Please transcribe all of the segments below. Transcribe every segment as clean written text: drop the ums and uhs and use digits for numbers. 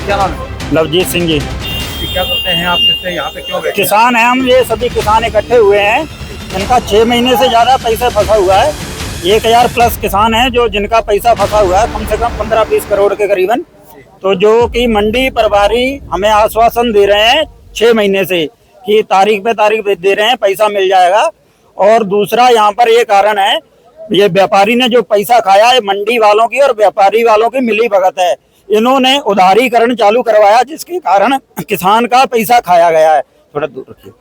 क्या नाम है? लवजीत सिंह जी। क्या करते हैं आप? किससे यहाँ पे क्यों बैठे हैं? किसान हैं हम, ये सभी किसान इकट्ठे हुए हैं। इनका 6 महीने से ज़्यादा पैसा फंसा हुआ है। 1000 प्लस किसान हैं जो जिनका पैसा फंसा हुआ है, कम से कम 15-20 करोड़ के करीबन। तो जो कि मंडी प्रभारी हमें आश्वासन दे रहे हैं 6 महीने से कि तारीख पे तारीख दे रहे हैं, पैसा मिल जाएगा। और दूसरा यहाँ पर ये कारण है, ये व्यापारी ने जो पैसा खाया है, मंडी वालों की और व्यापारी वालों की मिली भगत है। इन्होंने उधारीकरण चालू करवाया जिसके कारण किसान का पैसा खाया गया है। थोड़ा दूर रखिए।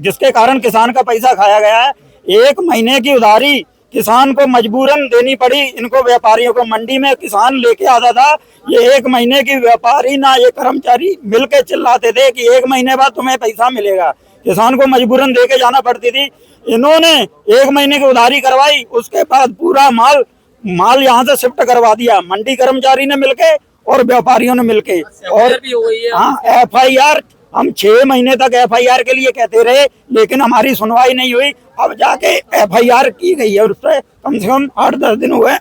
जिसके कारण किसान का पैसा खाया गया है। 1 महीने की उधारी किसान को मजबूरन देनी पड़ी। इनको व्यापारियों को मंडी में किसान लेके आता था, ये 1 महीने की व्यापारी ना ये कर्मचारी मिलके चिल्लाते थे कि 1 महीने बाद तुम्हें पैसा मिलेगा। किसान को मजबूरन दे के जाना पड़ती थी। इन्होंने 1 महीने की उधारी करवाई, उसके बाद पूरा माल यहाँ से शिफ्ट करवा दिया, मंडी कर्मचारी ने मिलके और व्यापारियों ने मिलके। और हाँ, FIR हम 6 महीने तक FIR के लिए कहते रहे, लेकिन हमारी सुनवाई नहीं हुई। अब जाके FIR की गई है, उस पर कम से कम 8-10 दिन हुए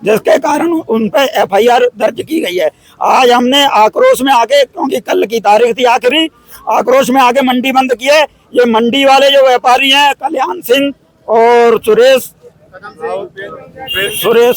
जिसके कारण उन पर FIR दर्ज की गई है। आज हमने आक्रोश में आके, क्योंकि कल की तारीख थी आखिरी, आक्रोश में आके मंडी बंद की है। ये मंडी वाले जो व्यापारी हैं, कल्याण सिंह और सुरेश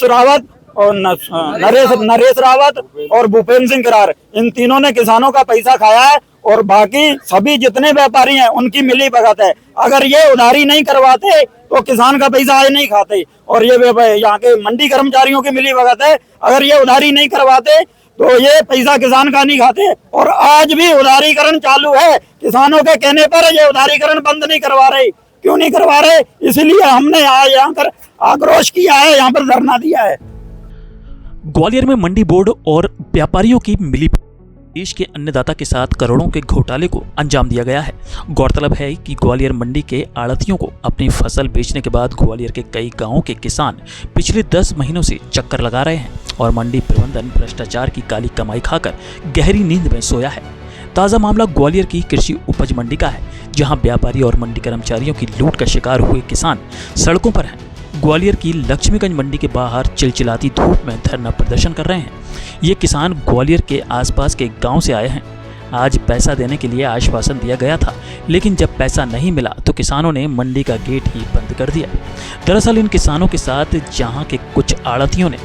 रावत और नरेश रावत और भूपेंद्र सिंह करार, इन तीनों ने किसानों का पैसा खाया है। और बाकी सभी जितने व्यापारी हैं उनकी मिली भगत है। अगर ये उधारी नहीं करवाते तो किसान का पैसा आज नहीं खाते। और ये यहाँ के मंडी कर्मचारियों की मिली भगत है। अगर ये उधारी नहीं करवाते तो ये पैसा किसान का नहीं खाते। और आज भी उधारीकरण चालू है। किसानों के कहने पर ये उधारीकरण बंद नहीं करवा रहे। क्यों नहीं करवा रहे? इसलिए हमने आज यहाँ पर आक्रोश किया है, यहाँ पर धरना दिया है। ग्वालियर में मंडी बोर्ड और व्यापारियों की मिली देश के अन्नदाता के साथ करोड़ों के घोटाले को अंजाम दिया गया है। गौरतलब है कि ग्वालियर मंडी के आड़तियों को अपनी फसल बेचने के बाद ग्वालियर के कई गांवों के किसान पिछले 10 महीनों से चक्कर लगा रहे हैं और मंडी प्रबंधन भ्रष्टाचार की काली कमाई खाकर गहरी नींद में सोया है। ताज़ा मामला ग्वालियर की कृषि उपज मंडी का है, जहां व्यापारी और मंडी कर्मचारियों की लूट का शिकार हुए किसान सड़कों पर हैं। ग्वालियर की लक्ष्मीगंज मंडी के बाहर चिलचिलाती धूप में धरना प्रदर्शन कर रहे हैं। ये किसान ग्वालियर के आसपास के गांव से आए हैं। आज पैसा देने के लिए आश्वासन दिया गया था, लेकिन जब पैसा नहीं मिला तो किसानों ने मंडी का गेट ही बंद कर दिया। दरअसल इन किसानों के साथ जहां के कुछ आड़तियों ने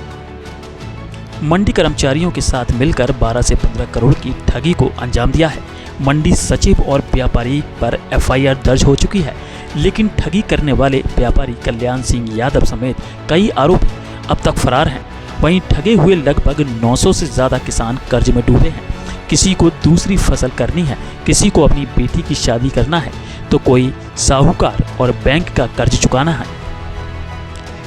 मंडी कर्मचारियों के साथ मिलकर 12 से 15 करोड़ की ठगी को अंजाम दिया है। मंडी सचिव और व्यापारी पर FIR दर्ज हो चुकी है, लेकिन ठगी करने वाले व्यापारी कल्याण सिंह यादव समेत कई आरोपी अब तक फरार हैं। वहीं ठगे हुए लगभग 900 से ज़्यादा किसान कर्ज में डूबे हैं। किसी को दूसरी फसल करनी है, किसी को अपनी बेटी की शादी करना है, तो कोई साहूकार और बैंक का कर्ज चुकाना है।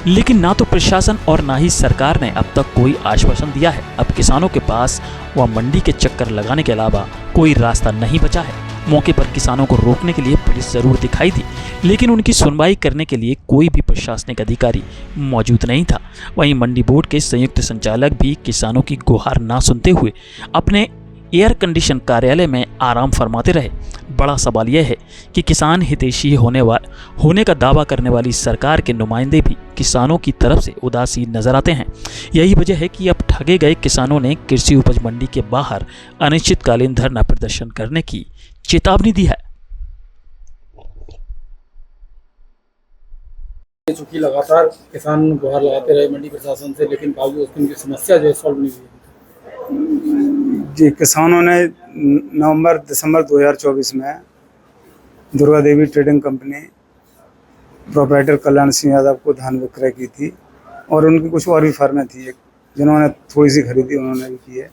लेकिन ना तो प्रशासन और ना ही सरकार ने अब तक कोई आश्वासन दिया है। अब किसानों के पास वह मंडी के चक्कर लगाने के अलावा कोई रास्ता नहीं बचा है। मौके पर किसानों को रोकने के लिए पुलिस जरूर दिखाई दी, लेकिन उनकी सुनवाई करने के लिए कोई भी प्रशासनिक अधिकारी मौजूद नहीं था। वहीं मंडी बोर्ड के संयुक्त संचालक भी किसानों की गुहार ना सुनते हुए अपने एयर कंडीशन कार्यालय में आराम फरमाते रहे। बड़ा सवाल यह है कि किसान हितैषी होने का दावा करने वाली सरकार के नुमाइंदे भी किसानों की तरफ से उदासीन नजर आते हैं। यही वजह है कि अब ठगे गए किसानों ने कृषि उपज मंडी के बाहर अनिश्चितकालीन धरना प्रदर्शन करने की चेतावनी दी है। चूंकि लगातार किसान गुहार लगाते रहे मंडी प्रशासन से, लेकिन बावजूद उनकी समस्या जो है सॉल्व नहीं हुई जी। किसानों ने दिसंबर 2024 में Durga Devi trading company proprietor Kalyan Singh Yadav को धान विक्रय की थी। और उनकी कुछ और भी फर्में थी जिन्होंने थोड़ी सी खरीदी, उन्होंने भी की है।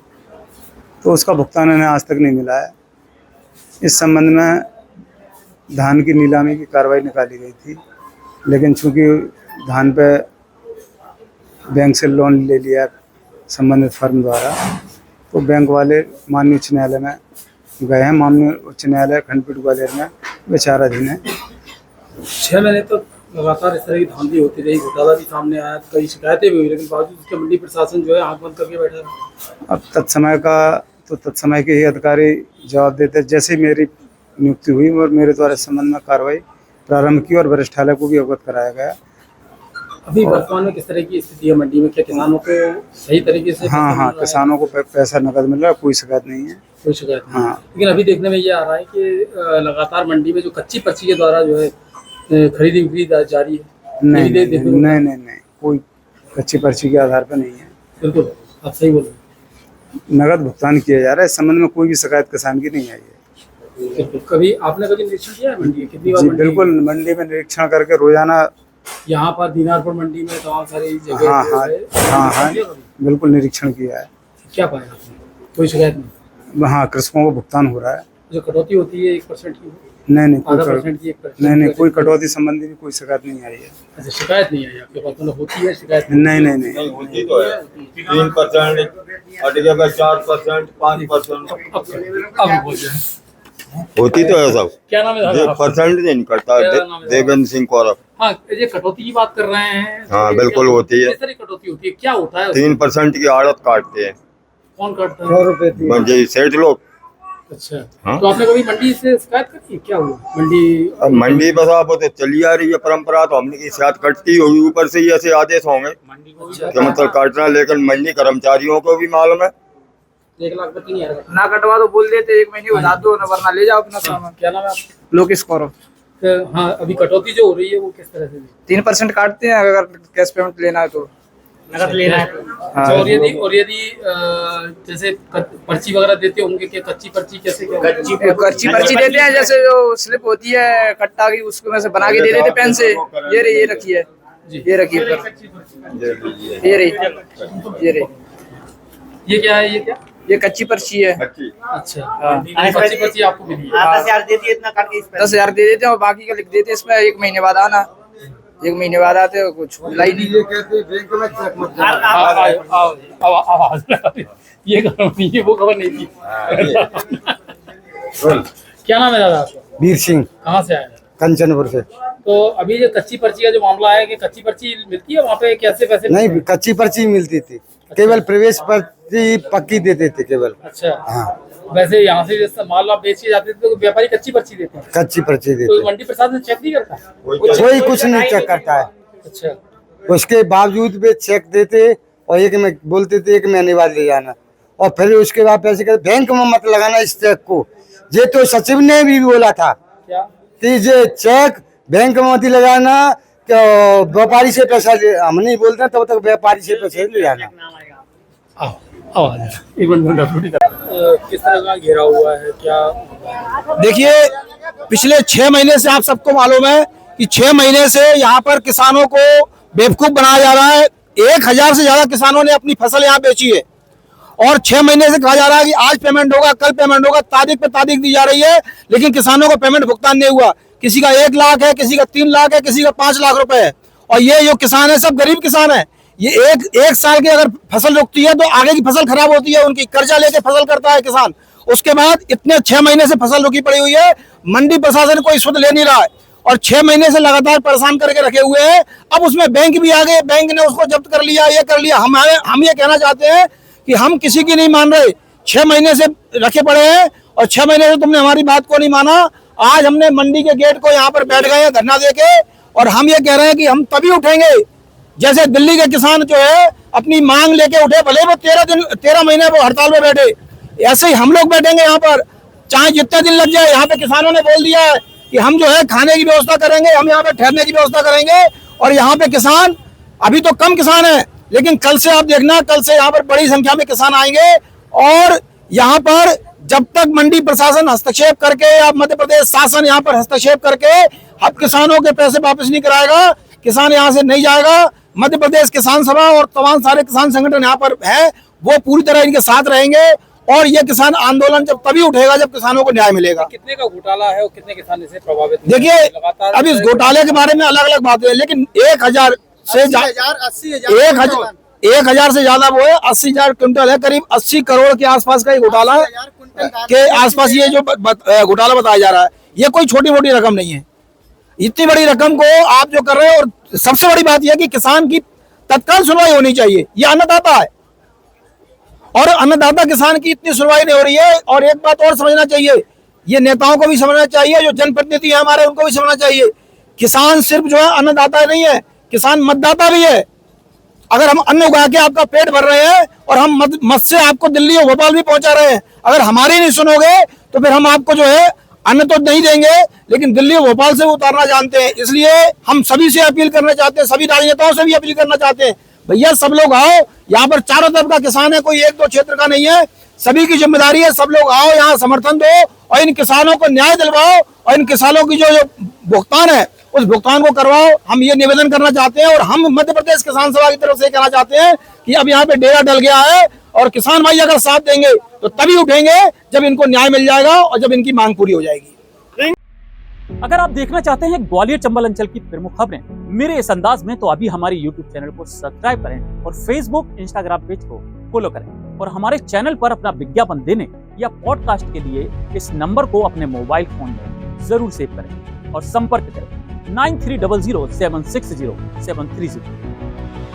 तो उसका भुगतान इन्हें आज तक नहीं मिला है। इस संबंध में धान की नीलामी की कार्रवाई निकाली गई थी, लेकिन चूंकि धान पे बैंक से लोन ले लिया संबंधित फर्म द्वारा, तो बैंक वाले माननीय उच्च न्यायालय में गए हैं। माननीय उच्च न्यायालय खंडपीठ ग्वालियर में विचाराधीन है। 6 महीने तक लगातार इस तरह की धांधली होती रही, घोटाला भी सामने आया, कई शिकायतें भी हुई, लेकिन बावजूद उसके मंडी प्रशासन जो है आंख बंद करके बैठा है। अब तत्समय के ही अधिकारी जवाब देते। जैसे ही मेरी नियुक्ति हुई और मेरे द्वारा इस संबंध में कार्रवाई प्रारंभ की और वरिष्ठालय को भी अवगत कराया गया। अभी वर्तमान में किस तरह की स्थिति है मंडी में? क्या किसानों को सही तरीके से हाँ पैसा हाँ, मिल रहा है? किसानों को पैसा नकद मिल रहा है, कोई शिकायत नहीं है। कोई शिकायत नहीं। हाँ। लेकिन अभी देखने में ये आ रहा है कि लगातार मंडी में जो कच्ची पर्ची के द्वारा जो है खरीदी बिक्री जारी है। नहीं ये भी नहीं देखने को- नहीं नहीं नहीं, कोई कच्ची पर्ची के आधार पर नहीं है। बिल्कुल, आप सही बोल रहे नगद भुगतान किया जा रहा है। इस संबंध में कोई भी शिकायत किसान की नहीं आई है। हैं। बिल्कुल। कभी आपने कभी निरीक्षण किया है मंडी? कितनी बार जी मंडी? बिल्कुल, मंडी में निरीक्षण करके रोजाना। यहाँ पर दीनारपुर मंडी में तमाम सारी जगह हाँ जो हाँ है, हाँ हाँ, किया कभी? बिल्कुल निरीक्षण किया है। क्या पाया आपने? कोई शिकायत नहीं? वहाँ कृषकों को भुगतान हो रहा है। जो कटौती होती है 1% की, नहीं नहीं, आधा कोई परसेंट की 1%? नहीं नहीं, कोई कटौती संबंधी भी कोई शिकायत नहीं आई है। अच्छा, शिकायत नहीं आई आपके पास? मतलब होती है शिकायत? नहीं नहीं नहीं, होती तो है 3%, हट जगह 4%, 5%, अब बोल जाए। होती तो है सब। क्या नाम है ये दादा आपका? परसेंट नहीं करता। क्या नाम है? देवेंद्र सिंह कौरव। हाँ, ये कटौती की बात कर रहे हैं। हाँ, ये बिल्कुल क्या- होती है। किस तरह की कटौती होती है? क्या होता है उसमें? 3% की आड़त काटते हैं कौन काटता है? मुझे सेठ लोग। अच्छा, हाँ। तो आपने कभी मंडी से शिकायत करी? क्या हुआ मंडी? अब मंडी बस आप तो चली आ रही है परंपरा, तो हमने की शायद कटती होगी, ऊपर से ही ऐसे आदेश होंगे कि मतलब काटना। लेकिन मंडी कर्मचारियों को भी मालूम है। 1 लाख तक नहीं आएगा। ना कटवा तो बोल देते 1 महीने बता दो, ना वरना ले जाओ अपना सामान। क्या नाम है आप? लोकेश कौरव। तो हाँ, अभी कटौती जो हो रही है वो किस तरह से? 3% काटते हैं अगर कैश पेमेंट लेना है तो। नकद लेना है। हाँ। और यदि जैसे पर्ची वगैरह देते होंगे, क्या कच्ची पर्ची कैसे? क्या कच्ची पर्ची देते हैं, जैसे जो स्लिप होती है कट्टा की, उसको में से बना के दे देते पेन से। ये रखी है, ये रखी है, ये रही। ये क्या है? ये क्या? ये कच्ची पर्ची है। अच्छा, हाँ। ये कच्ची पर्ची आपको मिली है? 10,000 दे देते हैं और बाकी का लिख देते हैं इसमें। 1 महीने बाद आना, 1 महीने बाद आते हो, कुछ लाई नहीं। आवाज ये खबर नहीं है, वो खबर नहीं थी। क्या नाम है दादा आपका? वीर सिंह, कहाँ से आए हैं? कंचनपुर से। तो अभी ये कच्ची पर्ची का जो मामला है कि कच्ची पर्ची मिलती है वहाँ पे, कैसे पैसे? नहीं, कच्ची पर्ची मिलती थी, केवल प्रवेश पर्ची पक्की देते थे केवल। अच्छा, हाँ, वैसे यहाँ से जैसे माल आप बेच के जाते थे तो व्यापारी कच्ची पर्ची देते हैं, कच्ची पर्ची तो देते। मंडी प्रशासन चेक नहीं करता? कोई कुछ नहीं चेक करता है। अच्छा, उसके बावजूद भी चेक देते और एक में बोलते थे 1 महीने बाद ले जाना, और फिर उसके बाद पैसे कहते बैंक में मत लगाना इस चेक को। ये तो सचिव ने भी बोला था क्या? कि ये चेक बैंक में मत लगाना, व्यापारी से पैसा ले। हम नहीं बोलते तब तक व्यापारी से पैसे ले जाना। एक मिनट, किस तरह का घेरा हुआ है? क्या देखिए, पिछले 6 महीने से आप सबको मालूम है कि 6 महीने से यहाँ पर किसानों को बेवकूफ बनाया जा रहा है। 1000 से ज्यादा किसानों ने अपनी फसल यहाँ बेची है और 6 महीने से कहा जा रहा है कि आज पेमेंट होगा, कल पेमेंट होगा, तारीख पे तारीख दी जा रही है, लेकिन किसानों को पेमेंट भुगतान नहीं हुआ। किसी का 1 लाख है, किसी का 3 लाख है, किसी का 5 लाख रुपए है। और ये जो किसान है सब गरीब किसान है। ये एक साल की अगर फसल रुकती है तो आगे की फसल खराब होती है उनकी। कर्जा लेके फसल करता है किसान, उसके बाद इतने 6 महीने से फसल रुकी पड़ी हुई है। मंडी प्रशासन कोई सुध ले नहीं रहा है और 6 महीने से लगातार परेशान करके रखे हुए हैं। अब उसमें बैंक भी आ गए, बैंक ने उसको जब्त कर लिया, ये कर लिया। हम ये कहना चाहते हैं कि हम किसी की नहीं मान रहे। 6 महीने से रखे पड़े हैं और 6 महीने से तुमने हमारी बात को नहीं माना। आज हमने मंडी के गेट को यहाँ पर बैठ गए हैं धरना देके, और हम ये कह रहे हैं कि हम तभी उठेंगे जैसे दिल्ली के किसान जो है अपनी मांग लेके उठे, भले वो 13 महीने वो हड़ताल में बैठे, ऐसे ही हम लोग बैठेंगे यहाँ पर, चाहे जितने दिन लग जाए। यहाँ पे किसानों ने बोल दिया है कि हम जो है खाने की व्यवस्था करेंगे, हम यहाँ पे ठहरने की व्यवस्था करेंगे। और यहाँ पे किसान अभी तो कम किसान है, लेकिन कल से आप देखना, कल से यहाँ पर बड़ी संख्या में किसान आएंगे। और यहाँ पर जब तक मंडी प्रशासन हस्तक्षेप करके या मध्य प्रदेश शासन यहाँ पर हस्तक्षेप करके अब किसानों के पैसे वापस नहीं कराएगा, किसान यहाँ से नहीं जाएगा। मध्य प्रदेश किसान सभा और तमाम सारे किसान संगठन यहाँ पर है, वो पूरी तरह इनके साथ रहेंगे। और ये किसान आंदोलन जब तभी उठेगा जब किसानों को न्याय मिलेगा। कितने का घोटाला है और कितने किसान इससे प्रभावित हुए? देखिए, लगातार अब इस घोटाले के बारे में अलग अलग बातें हैं, लेकिन 1000 से 1000 से ज्यादा वो है, 80,000 क्विंटल है, करीब 80 करोड़ के आसपास का ये घोटाला है के आसपास ये जो घोटाला बताया जा रहा है। ये कोई छोटी मोटी रकम नहीं है। इतनी बड़ी रकम को आप जो कर रहे हैं, और सबसे बड़ी बात यह है कि किसान की तत्काल सुनवाई होनी चाहिए। ये अन्नदाता है और अन्नदाता किसान की इतनी सुनवाई नहीं हो रही है। और एक बात और समझना चाहिए, ये नेताओं को भी समझना चाहिए, जो जनप्रतिनिधि है हमारे, उनको भी समझना चाहिए, किसान सिर्फ जो है अन्नदाता नहीं है, किसान मतदाता भी है। अगर हम अन्न उगा के आपका पेट भर रहे हैं और हम मत से आपको दिल्ली और भोपाल भी पहुंचा रहे हैं, अगर हमारी नहीं सुनोगे तो फिर हम आपको जो है अन्न तो नहीं देंगे, लेकिन दिल्ली और भोपाल से उतारना जानते हैं। इसलिए हम सभी से अपील करना चाहते हैं, सभी राजनेताओं से भी अपील करना चाहते हैं, भैया सब लोग आओ, यहाँ पर चारों तरफ का किसान है, कोई एक दो क्षेत्र का नहीं है, सभी की जिम्मेदारी है। सब लोग आओ, यहाँ समर्थन दो और इन किसानों को न्याय दिलवाओ और इन किसानों की जो भुगतान है उस भुगतान को करवाओ। हम ये निवेदन करना चाहते हैं और हम मध्य प्रदेश किसान सभा की तरफ से कहना चाहते हैं कि अब यहाँ पे डेरा डल गया है और किसान भाई अगर साथ देंगे तो तभी उठेंगे जब इनको न्याय मिल जाएगा और जब इनकी मांग पूरी हो जाएगी। अगर आप देखना चाहते हैं ग्वालियर चंबल अंचल की प्रमुख खबरें मेरे इस अंदाज में, तो अभी हमारे YouTube चैनल को सब्सक्राइब करें और Facebook, Instagram पेज को फॉलो करें और हमारे चैनल पर अपना विज्ञापन देने या पॉडकास्ट के लिए इस नंबर को अपने मोबाइल फोन में जरूर सेव करें और संपर्क करें 9300760730।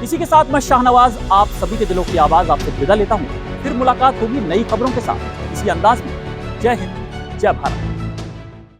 इसी के साथ मैं शाहनवाज आप सभी के दिलों की आवाज आपसे विदा लेता हूँ। फिर मुलाकात होगी नई खबरों के साथ इसी अंदाज में। जय हिंद, जय भारत।